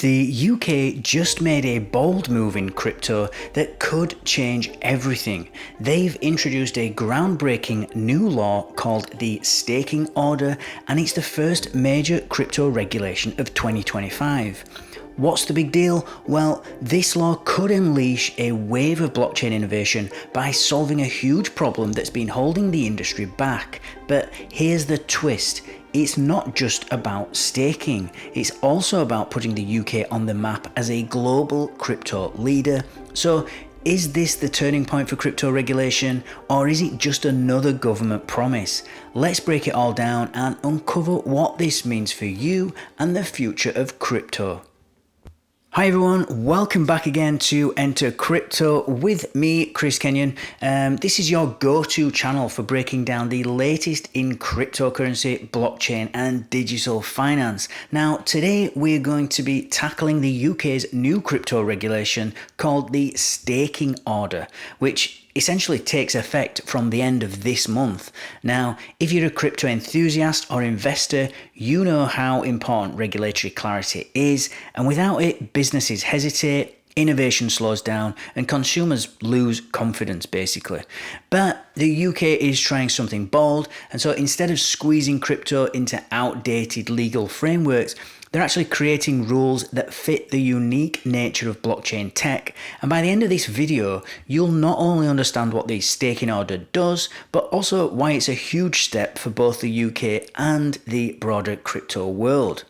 The UK just made a bold move in crypto that could change everything. They've introduced a groundbreaking new law called the staking order, and it's the first major crypto regulation of 2025. What's the big deal? Well, this law could unleash a wave of blockchain innovation by solving a huge problem that's been holding the industry back. But here's the twist. It's not just about staking, it's also about putting the UK on the map as a global crypto leader. So, is this the turning point for crypto regulation, or is it just another government promise? Let's break it all down and uncover what this means for you and the future of crypto. Hi everyone, welcome back again to Enter Crypto with me, Chris Kenyon. This is your go-to channel for breaking down the latest in cryptocurrency, blockchain and digital finance. Now today we're going to be tackling the UK's new crypto regulation called the staking order, which essentially takes effect from the end of this month. Now, if you're a crypto enthusiast or investor, you know how important regulatory clarity is, and without it, businesses hesitate, innovation slows down, and consumers lose confidence, basically. But the UK is trying something bold, and so instead of squeezing crypto into outdated legal frameworks, they're actually creating rules that fit the unique nature of blockchain tech. And by the end of this video, you'll not only understand what the staking order does, but also why it's a huge step for both the UK and the broader crypto world.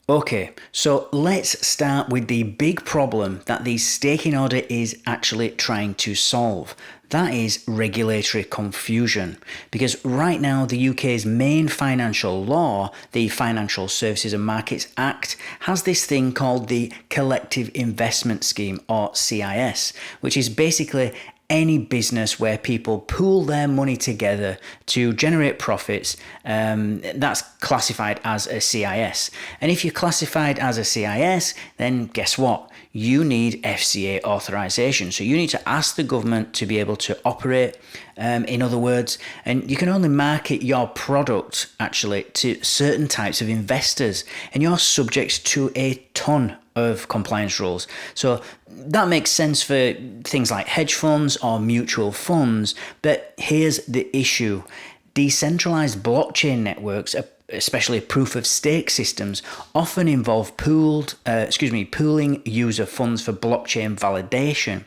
Okay, so let's start with the big problem that the staking order is actually trying to solve. That is regulatory confusion. Because right now, the UK's main financial law, the Financial Services and Markets Act, has this thing called the Collective Investment Scheme, or CIS, which is basically any business where people pool their money together to generate profits, that's classified as a CIS. And if you're classified as a CIS, then guess what? You need FCA authorization. So you need to ask the government to be able to operate, in other words, and you can only market your product actually to certain types of investors, and you're subject to a ton of compliance rules. So that makes sense for things like hedge funds or mutual funds, but here's the issue. Decentralized blockchain networks, especially proof of stake systems, often involve pooling user funds for blockchain validation.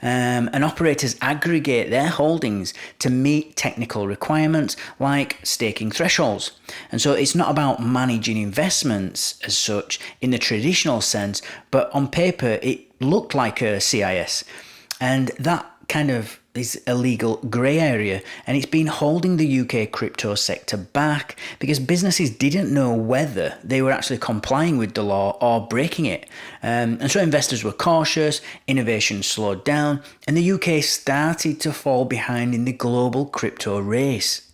And operators aggregate their holdings to meet technical requirements like staking thresholds. And so it's not about managing investments as such in the traditional sense, but on paper it looked like a CIS. And that kind of is a legal grey area, and it's been holding the UK crypto sector back because businesses didn't know whether they were actually complying with the law or breaking it. And so investors were cautious, innovation slowed down, and the UK started to fall behind in the global crypto race.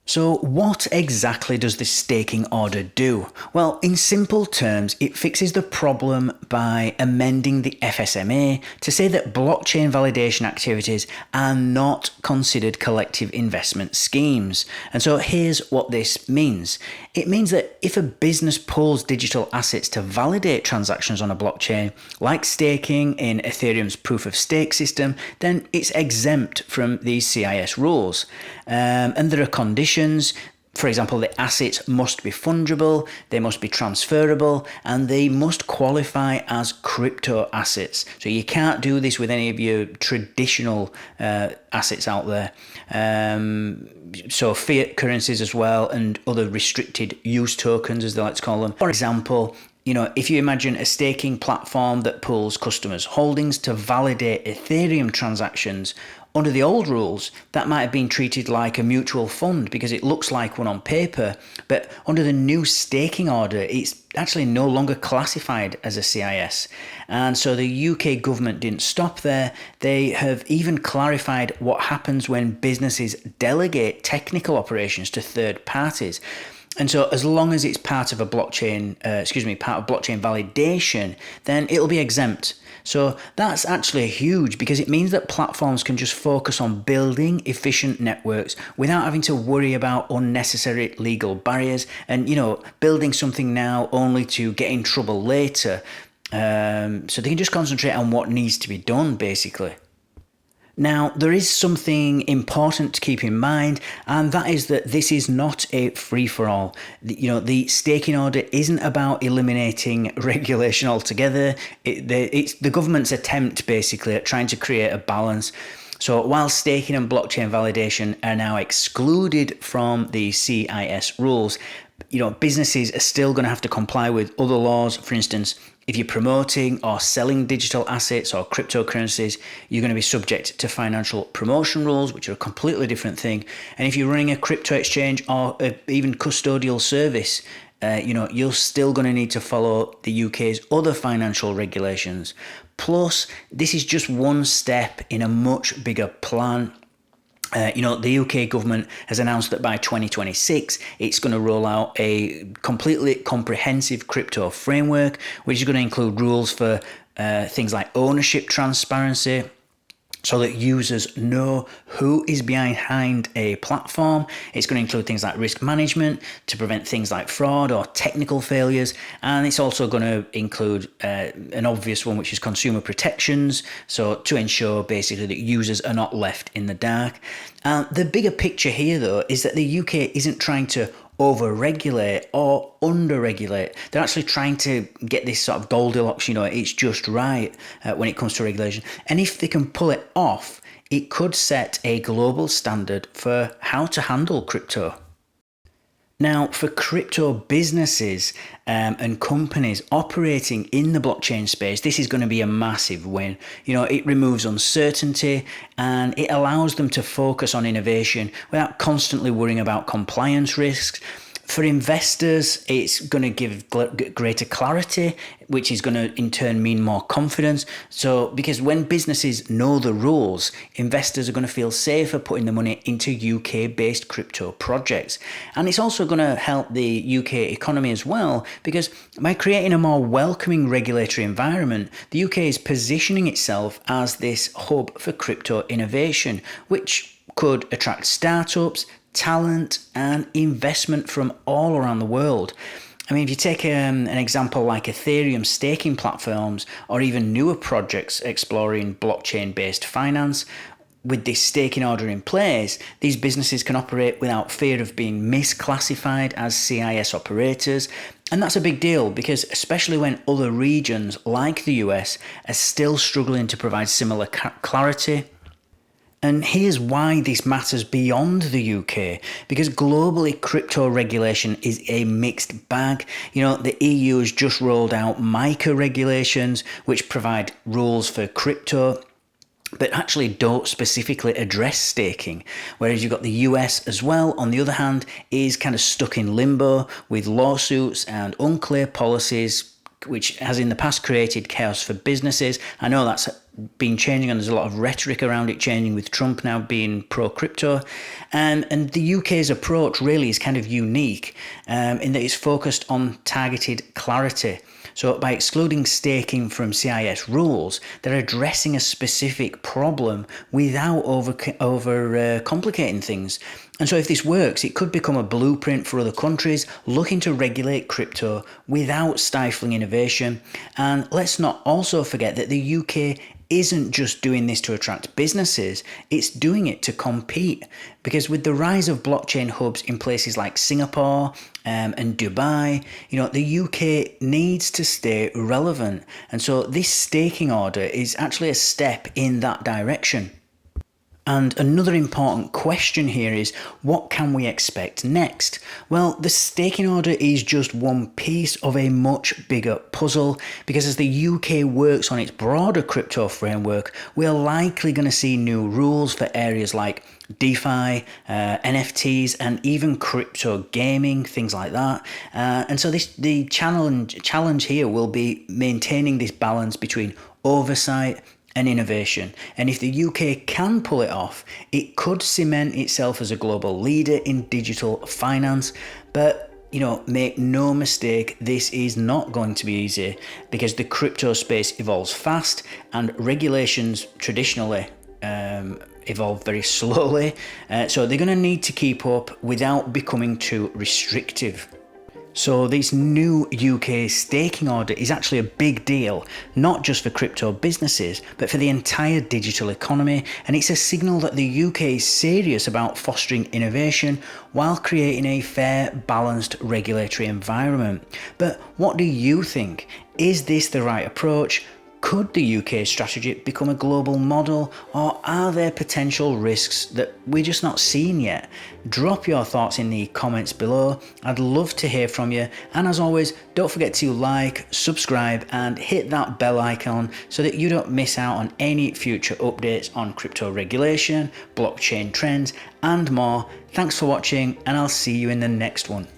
So what exactly does this staking order do? Well, in simple terms, it fixes the problem by amending the FSMA to say that blockchain validation activities are not considered collective investment schemes. And so here's what this means. It means that if a business pulls digital assets to validate transactions on a blockchain, like staking in Ethereum's proof of stake system, then it's exempt from these CIS rules. And there are conditions. For example, the assets must be fungible, they must be transferable, and they must qualify as crypto assets. So you can't do this with any of your traditional assets out there. So fiat currencies as well, and other restricted use tokens, as they like to call them. For example, if you imagine a staking platform that pulls customers' holdings to validate Ethereum transactions, under the old rules, that might have been treated like a mutual fund because it looks like one on paper, but under the new staking order, it's actually no longer classified as a CIS. And so the UK government didn't stop there. They have even clarified what happens when businesses delegate technical operations to third parties. And so as long as it's part of a blockchain, part of blockchain validation, then it'll be exempt. So that's actually huge because it means that platforms can just focus on building efficient networks without having to worry about unnecessary legal barriers and, building something now only to get in trouble later. So they can just concentrate on what needs to be done, basically. Now, there is something important to keep in mind, and that is that this is not a free-for-all. The staking order isn't about eliminating regulation altogether. It's the government's attempt, basically, at trying to create a balance. So while staking and blockchain validation are now excluded from the CIS rules, businesses are still going to have to comply with other laws. For instance, if you're promoting or selling digital assets or cryptocurrencies, you're going to be subject to financial promotion rules, which are a completely different thing. And if you're running a crypto exchange or even custodial service, you're still going to need to follow the UK's other financial regulations. Plus, this is just one step in a much bigger plan. The UK government has announced that by 2026, it's going to roll out a completely comprehensive crypto framework, which is going to include rules for things like ownership transparency, so that users know who is behind a platform. It's going to include things like risk management to prevent things like fraud or technical failures. And it's also going to include an obvious one, which is consumer protections. So to ensure basically that users are not left in the dark. The bigger picture here, though, is that the UK isn't trying to over-regulate or under-regulate. They're actually trying to get this sort of Goldilocks, it's just right when it comes to regulation. And if they can pull it off, it could set a global standard for how to handle crypto. Now, for crypto businesses and companies operating in the blockchain space, this is going to be a massive win. It removes uncertainty and it allows them to focus on innovation without constantly worrying about compliance risks. For investors, it's going to give greater clarity, which is going to in turn mean more confidence. So, because when businesses know the rules, investors are going to feel safer putting the money into UK-based crypto projects. And it's also going to help the UK economy as well, because by creating a more welcoming regulatory environment, the UK is positioning itself as this hub for crypto innovation, which could attract startups, talent and investment from all around the world. I mean, if you take an example like Ethereum staking platforms or even newer projects exploring blockchain-based finance, with this staking order in place, these businesses can operate without fear of being misclassified as CIS operators. And that's a big deal because especially when other regions like the US are still struggling to provide similar clarity. And here's why this matters beyond the UK, because globally crypto regulation is a mixed bag. The EU has just rolled out MiCA regulations, which provide rules for crypto, but actually don't specifically address staking. Whereas you've got the US as well, on the other hand, is kind of stuck in limbo with lawsuits and unclear policies, which has in the past created chaos for businesses. I know that's been changing and there's a lot of rhetoric around it changing with Trump now being pro-crypto. And the UK's approach really is kind of unique in that it's focused on targeted clarity. So by excluding staking from CIS rules, they're addressing a specific problem without over complicating things. And so if this works, it could become a blueprint for other countries looking to regulate crypto without stifling innovation. And let's not also forget that the UK isn't just doing this to attract businesses, it's doing it to compete. Because with the rise of blockchain hubs in places like Singapore and Dubai, the UK needs to stay relevant. And so this staking order is actually a step in that direction. And another important question here is, what can we expect next? Well, the staking order is just one piece of a much bigger puzzle, because as the UK works on its broader crypto framework, we're likely going to see new rules for areas like DeFi, NFTs, and even crypto gaming, things like that. And so the challenge here will be maintaining this balance between oversight and innovation. And if the UK can pull it off, it could cement itself as a global leader in digital finance. But Make no mistake, this is not going to be easy because the crypto space evolves fast and regulations traditionally evolve very slowly. So they're going to need to keep up without becoming too restrictive. So this new UK staking order is actually a big deal, not just for crypto businesses, but for the entire digital economy, and it's a signal that the UK is serious about fostering innovation while creating a fair, balanced regulatory environment. But what do you think? Is this the right approach? Could the UK strategy become a global model, or are there potential risks that we're just not seeing yet? Drop your thoughts in the comments below. I'd love to hear from you. And as always, don't forget to like, subscribe, and hit that bell icon so that you don't miss out on any future updates on crypto regulation, blockchain trends, and more. Thanks for watching, and I'll see you in the next one.